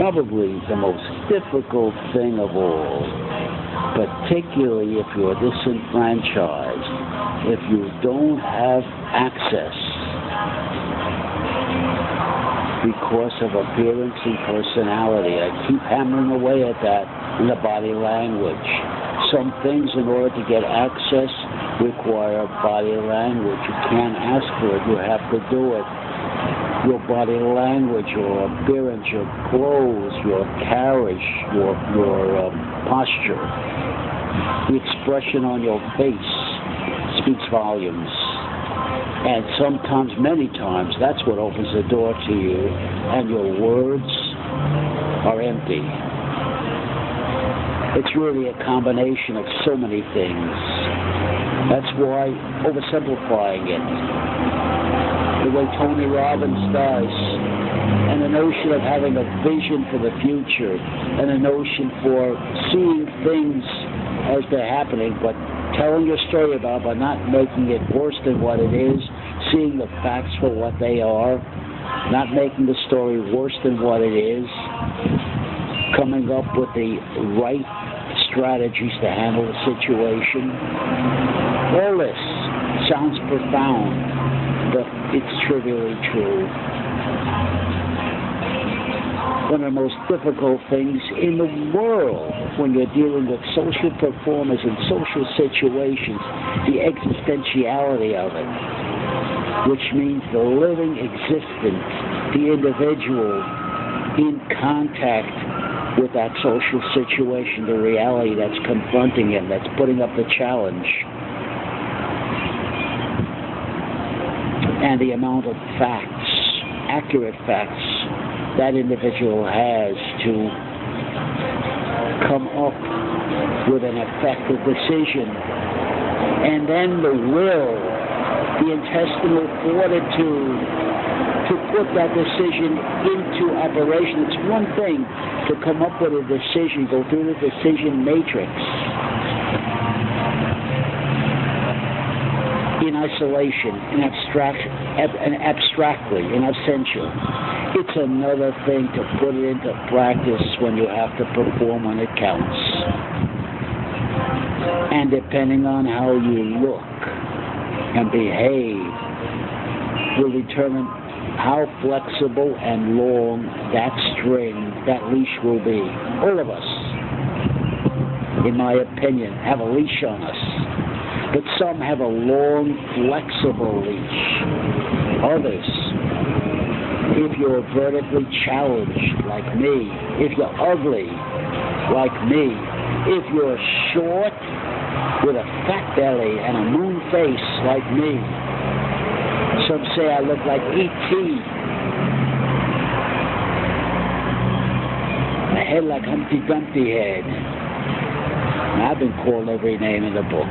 probably the most difficult thing of all, particularly if you're disenfranchised, if you don't have access because of appearance and personality. I keep hammering away at that in the body language. Some things, in order to get access, require body language. You can't ask for it, you have to do it. Your body language, your appearance, your clothes, your carriage, your posture, the expression on your face speaks volumes. And sometimes, many times, that's what opens the door to you, and your words are empty. It's really a combination of so many things. That's why oversimplifying it, the way Tony Robbins does, and the notion of having a vision for the future, and a notion for seeing things as they're happening, but telling your story about, but not making it worse than what it is, seeing the facts for what they are, not making the story worse than what it is, coming up with the right strategies to handle the situation. All this sounds profound, but it's trivially true. One of the most difficult things in the world when you're dealing with social performers and social situations, the existentiality of it, which means the living existence, the individual in contact with that social situation, the reality that's confronting him, that's putting up the challenge, and the amount of facts, accurate facts, that individual has to come up with an effective decision. And then the will, the intestinal fortitude to put that decision into operation. It's one thing to come up with a decision, go through the decision matrix in isolation, abstractly, in absentia. It's another thing to put it into practice when you have to perform when it counts. And depending on how you look and behave will determine how flexible and long that string, that leash will be. All of us, in my opinion, have a leash on us. But some have a long, flexible leash. Others, if you're vertically challenged like me, if you're ugly like me, if you're short with a fat belly and a moon face like me, some say I look like E.T., a head like Humpty Dumpty head. And I've been called every name in the book.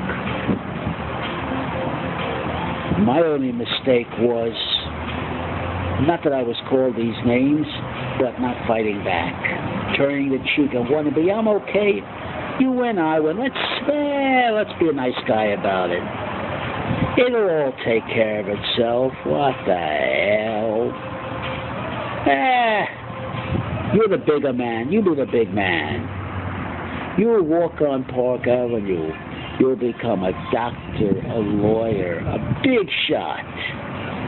My only mistake was not that I was called these names, but not fighting back, turning the cheek and wanting to be, I'm okay. You win, I win. Let's be a nice guy about it. It'll all take care of itself. What the hell? You're the bigger man. You be the big man. You'll walk on Park Avenue. You'll become a doctor, a lawyer, a big shot.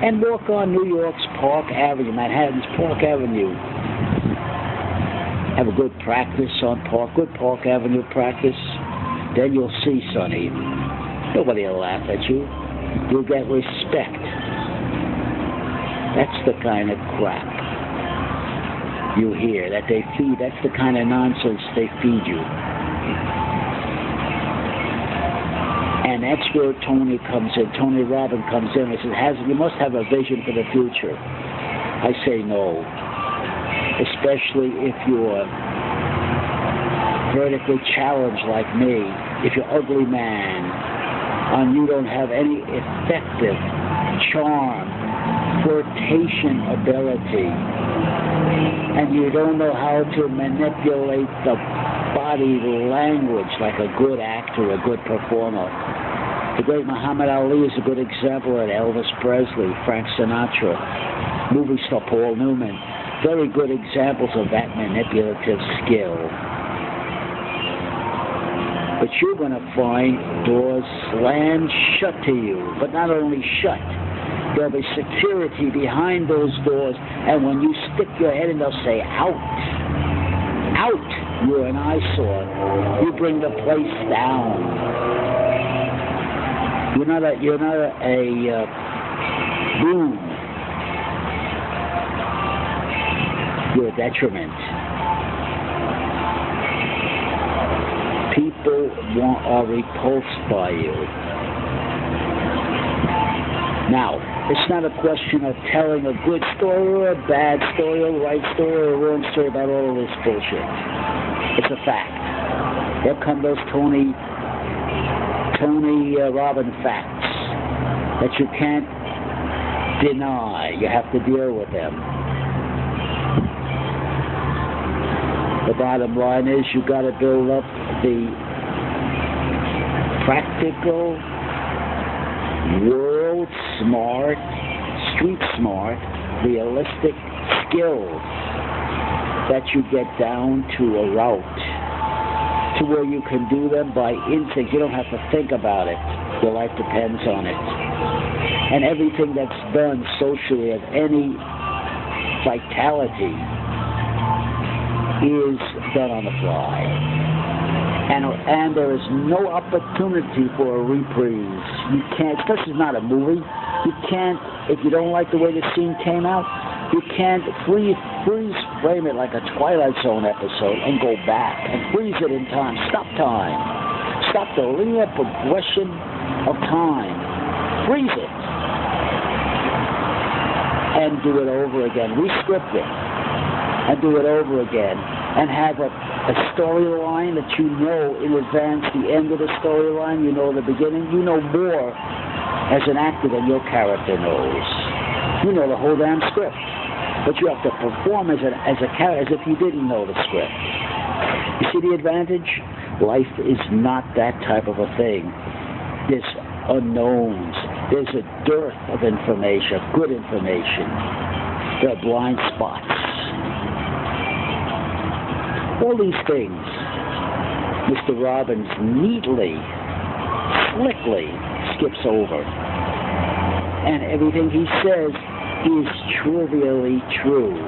And walk on New York's Park Avenue, Manhattan's Park Avenue. Have a good practice on good Park Avenue practice. Then you'll see, Sonny, nobody will laugh at you. You'll get respect. That's the kind of crap you hear that they feed. That's the kind of nonsense they feed you. And that's where Tony comes in. Tony Robbins comes in and says, you must have a vision for the future. I say no. Especially if you're vertically challenged like me, if you're an ugly man, and you don't have any effective charm, flirtation ability, and you don't know how to manipulate the body language like a good actor, a good performer. The great Muhammad Ali is a good example of Elvis Presley, Frank Sinatra, movie star Paul Newman. very good examples of that manipulative skill. But you're going to find doors slammed shut to you, but not only shut, there'll be security behind those doors, and when you stick your head in, they'll say, out, out, you're an eyesore. You bring the place down. You're not a boon. You're a detriment. People are repulsed by you. Now, it's not a question of telling a good story or a bad story or a right story or a wrong story about all of this bullshit. It's a fact. Here come those Tony Robbins facts that you can't deny. You have to deal with them. The bottom line is you got to build up the practical, world smart, street smart, realistic skills that you get down to a route to where you can do them by instinct. You don't have to think about it. Your life depends on it. And everything that's done socially of any vitality is done on the fly. And there is no opportunity for a reprise. You can't, this is not a movie. You can't, if you don't like the way the scene came out, you can't freeze frame it like a Twilight Zone episode and go back and freeze it in time. Stop time. Stop the linear progression of time. Freeze it. And do it over again. Rescript it. And do it over again. And have a storyline that you know in advance, the end of the storyline, you know the beginning. You know more as an actor than your character knows. You know the whole damn script. But you have to perform as a character as if you didn't know the script. You see the advantage? Life is not that type of a thing. There's unknowns. There's a dearth of information, good information. There are blind spots. All these things, Mr. Robbins neatly, slickly skips over. And everything he says is trivially true.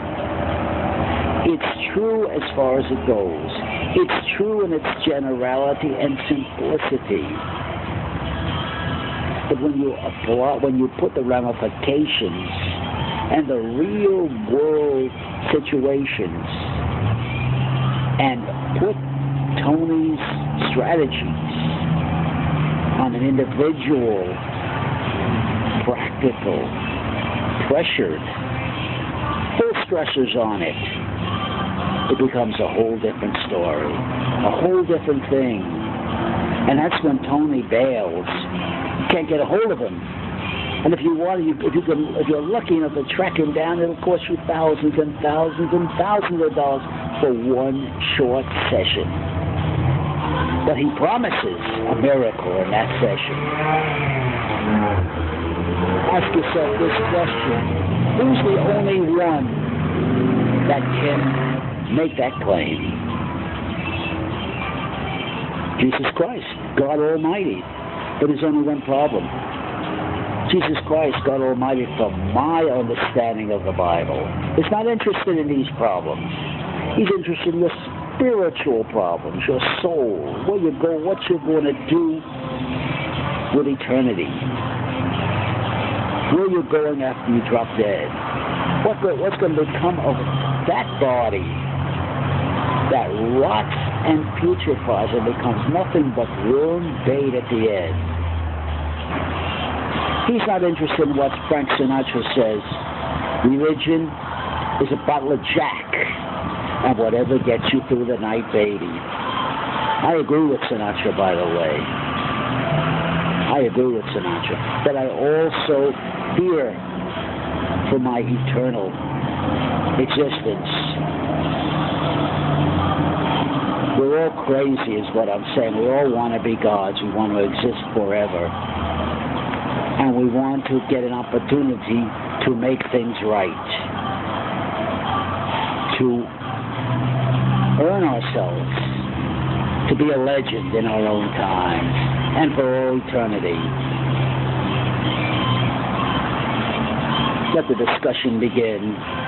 It's true as far as it goes. It's true in its generality and simplicity. But when you put the ramifications and the real world situations and put Tony's strategies on an individual, practical, pressured, full stressors on it, it becomes a whole different story, a whole different thing. And that's when Tony bails. You can't get a hold of him. And if you want, if you're lucky enough to track him down, it'll cost you thousands and thousands and thousands of dollars for one short session. But he promises a miracle in that session. Ask yourself this question: who's the only one that can make that claim? Jesus Christ, God Almighty. But there's only one problem. Jesus Christ, God Almighty, from my understanding of the Bible, is not interested in these problems. He's interested in your spiritual problems, your soul, where you go, what you're going to do with eternity. Where you're going after you drop dead. What's going to become of that body that rots and putrefies and becomes nothing but worm bait at the end. He's not interested in what Frank Sinatra says. Religion is a bottle of Jack and whatever gets you through the night, baby. I agree with Sinatra, by the way. I agree with Sinatra. But I also fear for my eternal existence. We're all crazy is what I'm saying. We all want to be gods. We want to exist forever. And we want to get an opportunity to make things right. to earn ourselves to be a legend in our own times and for all eternity. Let the discussion begin.